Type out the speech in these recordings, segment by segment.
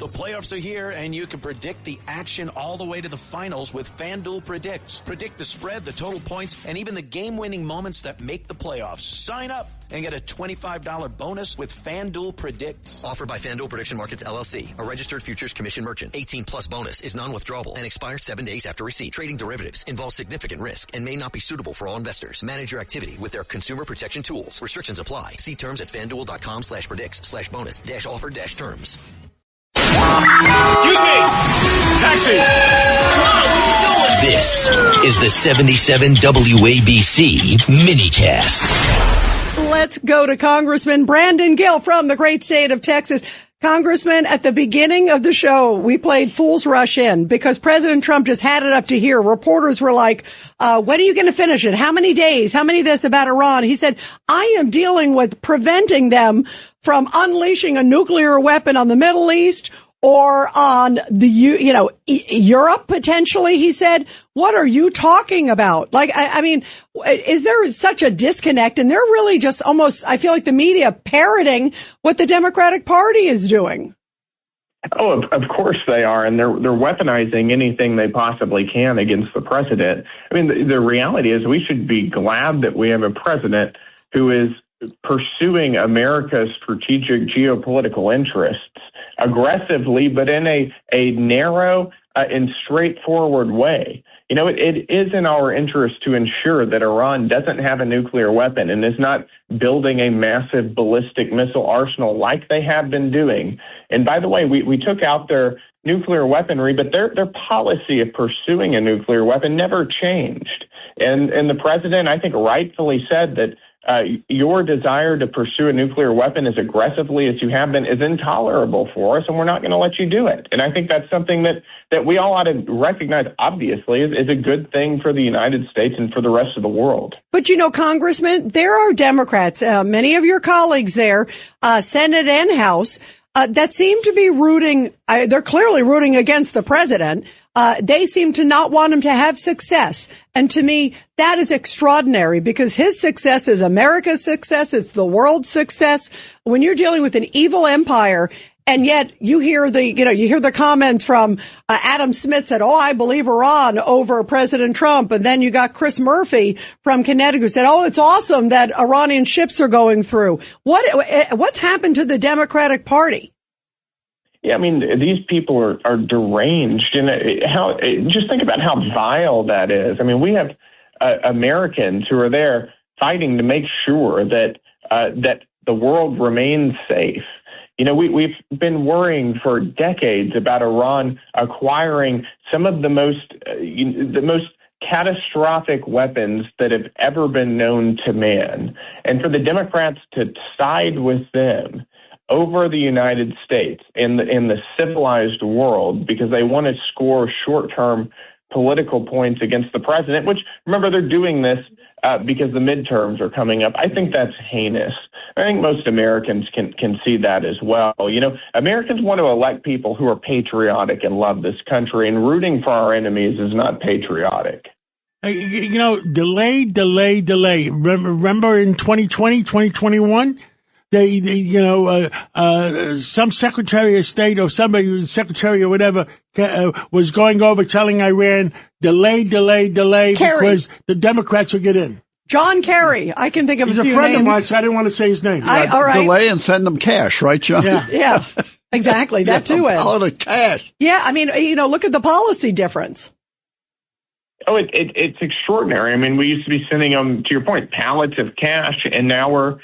The playoffs are here, and you can predict the action all the way to the finals with FanDuel Predicts. Predict the spread, the total points, and even the game-winning moments that make the playoffs. Sign up and get a $25 bonus with FanDuel Predicts. Offered by FanDuel Prediction Markets, LLC, a registered futures commission merchant. 18-plus bonus is non-withdrawable and expires 7 days after receipt. Trading derivatives involves significant risk and may not be suitable for all investors. Manage your activity with their consumer protection tools. Restrictions apply. See terms at FanDuel.com/predicts/bonus-offer-terms. Excuse me! Taxi! This is the 77 WABC minicast. Let's go to Congressman Brandon Gill from the great state of Texas. Congressman, at the beginning of the show, we played Fools Rush In because President Trump just had it up to here. Reporters were like, when are you going to finish it? How many days? How many this about Iran? He said, I am dealing with preventing them from unleashing a nuclear weapon on the Middle East or on the, Europe potentially, he said. What are you talking about? Like, I mean, is there such a disconnect? And they're really just almost, I feel like the media parroting what the Democratic Party is doing. Oh, of course they are. And they're weaponizing anything they possibly can against the president. I mean, the reality is we should be glad that we have a president who is pursuing America's strategic geopolitical interests aggressively, but in a narrow and straightforward way. You know, it is in our interest to ensure that Iran doesn't have a nuclear weapon and is not building a massive ballistic missile arsenal like they have been doing. And by the way, we took out their nuclear weaponry, but their policy of pursuing a nuclear weapon never changed. And the president, I think, rightfully said that your desire to pursue a nuclear weapon as aggressively as you have been is intolerable for us, and we're not going to let you do it. And I think that's something that we all ought to recognize, obviously, is a good thing for the United States and for the rest of the world. But, Congressman, there are Democrats, many of your colleagues there, Senate and House, that seem to be rooting, they're clearly rooting against the president. They seem to not want him to have success. And to me, that is extraordinary because his success is America's success. It's the world's success. When you're dealing with an evil empire, and yet you hear the comments from Adam Smith said, I believe Iran over President Trump. And then you got Chris Murphy from Connecticut who said, it's awesome that Iranian ships are going through. What's happened to the Democratic Party? Yeah, I mean, these people are deranged, and just think about how vile that is. I mean, we have Americans who are there fighting to make sure that the world remains safe. You know, we've been worrying for decades about Iran acquiring some of the most catastrophic weapons that have ever been known to man, and for the Democrats to side with them over the United States in the civilized world because they want to score short-term political points against the president, which, remember, they're doing this because the midterms are coming up. I think that's heinous. I think most Americans can see that as well. You know, Americans want to elect people who are patriotic and love this country, and rooting for our enemies is not patriotic. Delay. Remember in 2020, 2021? Some Secretary of State or somebody, Secretary or whatever, was going over telling Iran, delay, Kerry. because the Democrats will get in. John Kerry. I can think of He's a few friend names. of mine, so I didn't want to say his name. All right. Delay and send them cash, right, John? Yeah, exactly. That too. All the cash. Yeah, I mean, look at the policy difference. Oh, it's extraordinary. I mean, we used to be sending them, to your point, pallets of cash, and now we're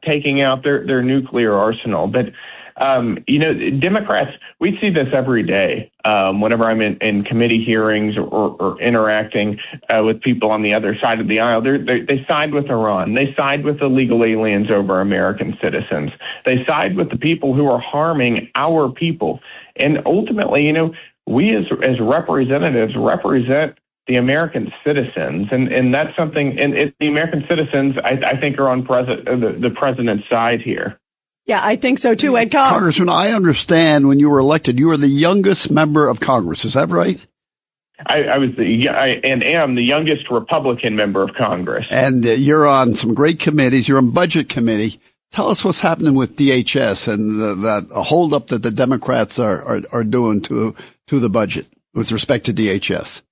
taking out their nuclear arsenal. But, Democrats, we see this every day whenever I'm in committee hearings or interacting with people on the other side of the aisle. They side with Iran. They side with illegal aliens over American citizens. They side with the people who are harming our people. And ultimately, we as representatives represent the American citizens, and that's something. And the American citizens, I think, are on the president's side here. Yeah, I think so too. Ed Cox. Congressman, I understand when you were elected, you were the youngest member of Congress. Is that right? I am the youngest Republican member of Congress. And you're on some great committees. You're on Budget Committee. Tell us what's happening with DHS and that holdup that the Democrats are doing to the budget with respect to DHS.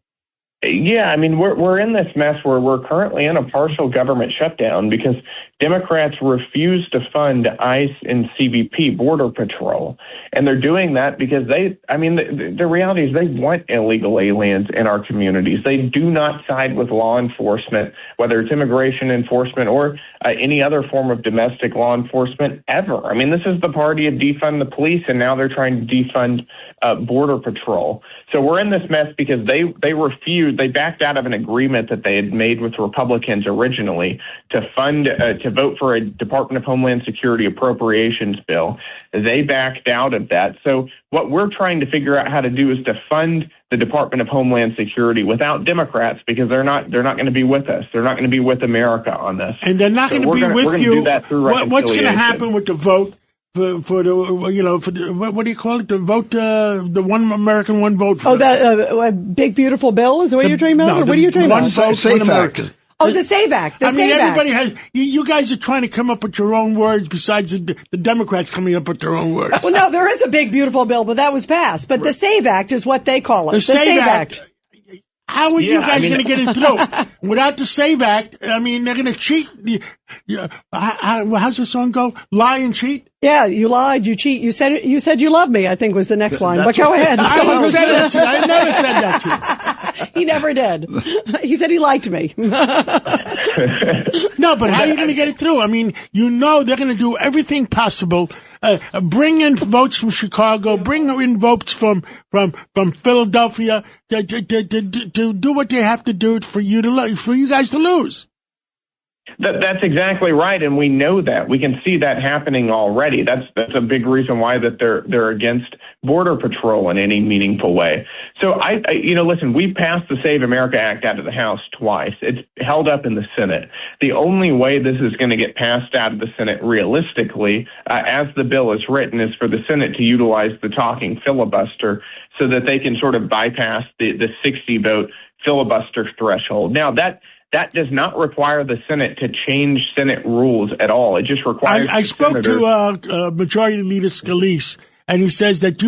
Yeah, I mean, we're in this mess where we're currently in a partial government shutdown because Democrats refuse to fund ICE and CBP, Border Patrol. And they're doing that because the reality is they want illegal aliens in our communities. They do not side with law enforcement, whether it's immigration enforcement or any other form of domestic law enforcement ever. I mean, this is the party of defund the police, and now they're trying to defund Border Patrol. So we're in this mess because they refused. They backed out of an agreement that they had made with Republicans originally to fund, to vote for a Department of Homeland Security appropriations bill. They backed out of that. So what we're trying to figure out how to do is to fund the Department of Homeland Security without Democrats because they're not going to be with us. They're not going to be with America on this. And they're not going to be with you. Do that through what's going to happen with the vote? For the what do you call it? The vote, the one American, one vote. Oh, that big beautiful bill is that what you're talking about? No, or what are you talking about? One vote, Safe Act. Oh, the SAVE Act. The SAVE Act. Everybody has. You guys are trying to come up with your own words besides the Democrats coming up with their own words. Well, no, there is a big beautiful bill, but that was passed. But the SAVE Act is what they call it. The SAVE Act. How are you guys going to get it through? Without the SAVE Act, I mean, they're going to cheat. How's the song go? Lie and cheat? Yeah, you lied, you cheat. You said you love me, I think was the next line. But go ahead. I never said that to you. I never said that to you. He never did. He said he liked me. No, but how are you going to get it through? I mean, they're going to do everything possible. Bring in votes from Chicago. Bring in votes from Philadelphia to do what they have to do for you guys to lose. That's exactly right, and we know that. We can see that happening already. That's a big reason why that they're against Border Patrol in any meaningful way. So listen, we passed the Save America Act out of the House twice. It's held up in the Senate. The only way this is going to get passed out of the Senate realistically, as the bill is written, is for the Senate to utilize the talking filibuster so that they can sort of bypass the 60-vote filibuster threshold. Now, that does not require the Senate to change Senate rules at all. It just requires. I spoke to Majority Leader Scalise, and he says that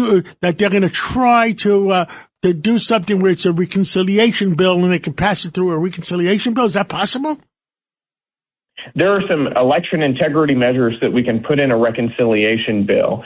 they're going to try to do something where it's a reconciliation bill and they can pass it through a reconciliation bill. Is that possible? There are some election integrity measures that we can put in a reconciliation bill.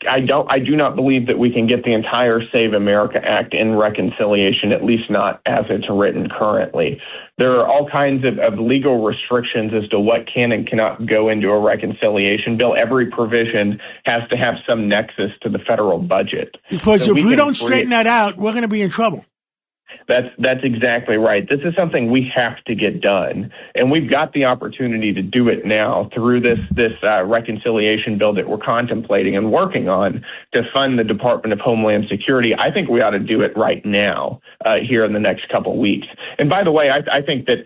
I do not believe that we can get the entire Save America Act in reconciliation, at least not as it's written currently. There are all kinds of legal restrictions as to what can and cannot go into a reconciliation bill. Every provision has to have some nexus to the federal budget. Because if we don't straighten that out, we're going to be in trouble. That's exactly right. This is something we have to get done, and we've got the opportunity to do it now through this reconciliation bill that we're contemplating and working on to fund the Department of Homeland Security. I think we ought to do it right now here in the next couple of weeks. And by the way, I think that,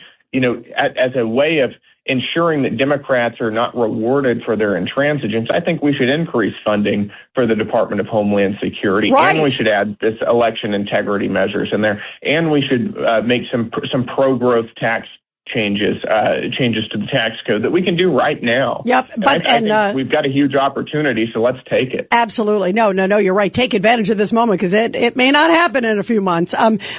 as a way of ensuring that Democrats are not rewarded for their intransigence, I think we should increase funding for the Department of Homeland Security, right. And we should add this election integrity measures in there, and we should make some pro-growth tax changes to the tax code that we can do right now. Yep, but I think we've got a huge opportunity, so let's take it. Absolutely, no, you're right. Take advantage of this moment because it may not happen in a few months.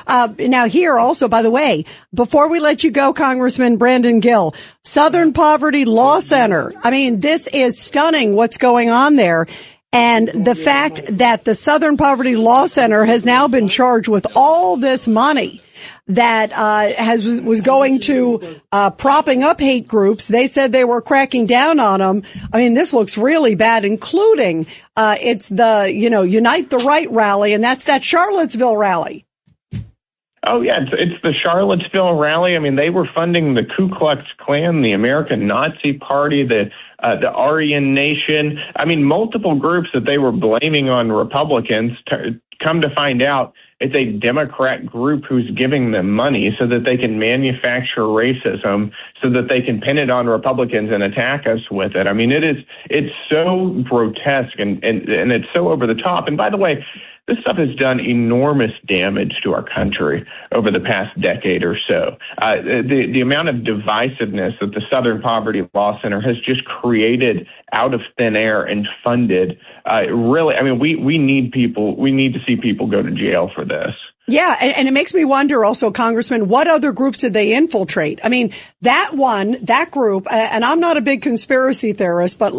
Now here also, by the way, before we let you go, Congressman Brandon Gill, Southern Poverty Law Center. I mean, this is stunning what's going on there. And the fact that the Southern Poverty Law Center has now been charged with all this money that was going to propping up hate groups. They said they were cracking down on them. I mean, this looks really bad, including it's the Unite the Right rally, and that's that Charlottesville rally. Oh, yeah, it's the Charlottesville rally. I mean, they were funding the Ku Klux Klan, the American Nazi Party, the Aryan Nation. I mean, multiple groups that they were blaming on Republicans. Come to find out, it's a Democrat group who's giving them money so that they can manufacture racism, so that they can pin it on Republicans and attack us with it. I mean, it's so grotesque and it's so over the top. And by the way, This stuff has done enormous damage to our country over the past decade or so. The amount of divisiveness that the Southern Poverty Law Center has just created out of thin air and funded, really, I mean, we need to see people go to jail for this. Yeah, and it makes me wonder also, Congressman, what other groups did they infiltrate? I mean, that group, and I'm not a big conspiracy theorist, but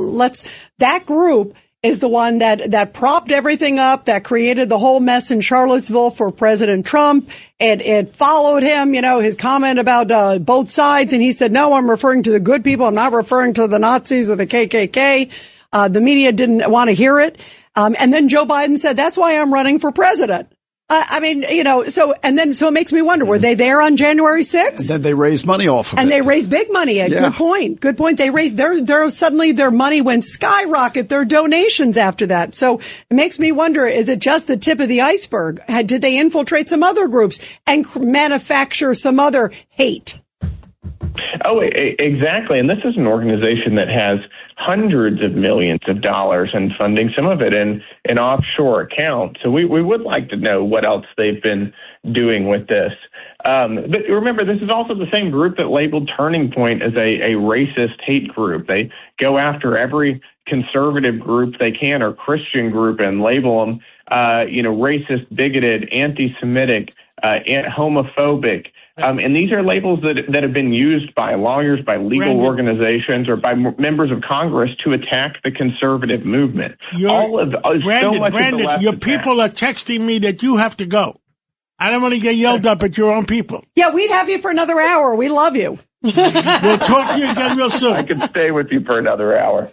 that group is the one that propped everything up, that created the whole mess in Charlottesville for President Trump. And it followed him, his comment about both sides. And he said, no, I'm referring to the good people. I'm not referring to the Nazis or the KKK. The media didn't want to hear it. And then Joe Biden said, that's why I'm running for president. I mean, so it makes me wonder, were they there on January 6th? And then they raised money off of it. And they raised big money. Yeah. Good point. They raised suddenly their money went skyrocket, their donations after that. So it makes me wonder, is it just the tip of the iceberg? Did they infiltrate some other groups and manufacture some other hate? Oh, exactly. And this is an organization that has hundreds of millions of dollars in funding, some of it in offshore accounts. So we would like to know what else they've been doing with this. But remember, this is also the same group that labeled Turning Point as a racist hate group. They go after every conservative group they can or Christian group and label them, racist, bigoted, anti-Semitic, homophobic. And these are labels that have been used by lawyers, by legal organizations, or by members of Congress to attack the conservative movement. Brandon, your people are texting me that you have to go. I don't want to get yelled up at your own people. Yeah, we'd have you for another hour. We love you. We'll talk to you again real soon. I can stay with you for another hour.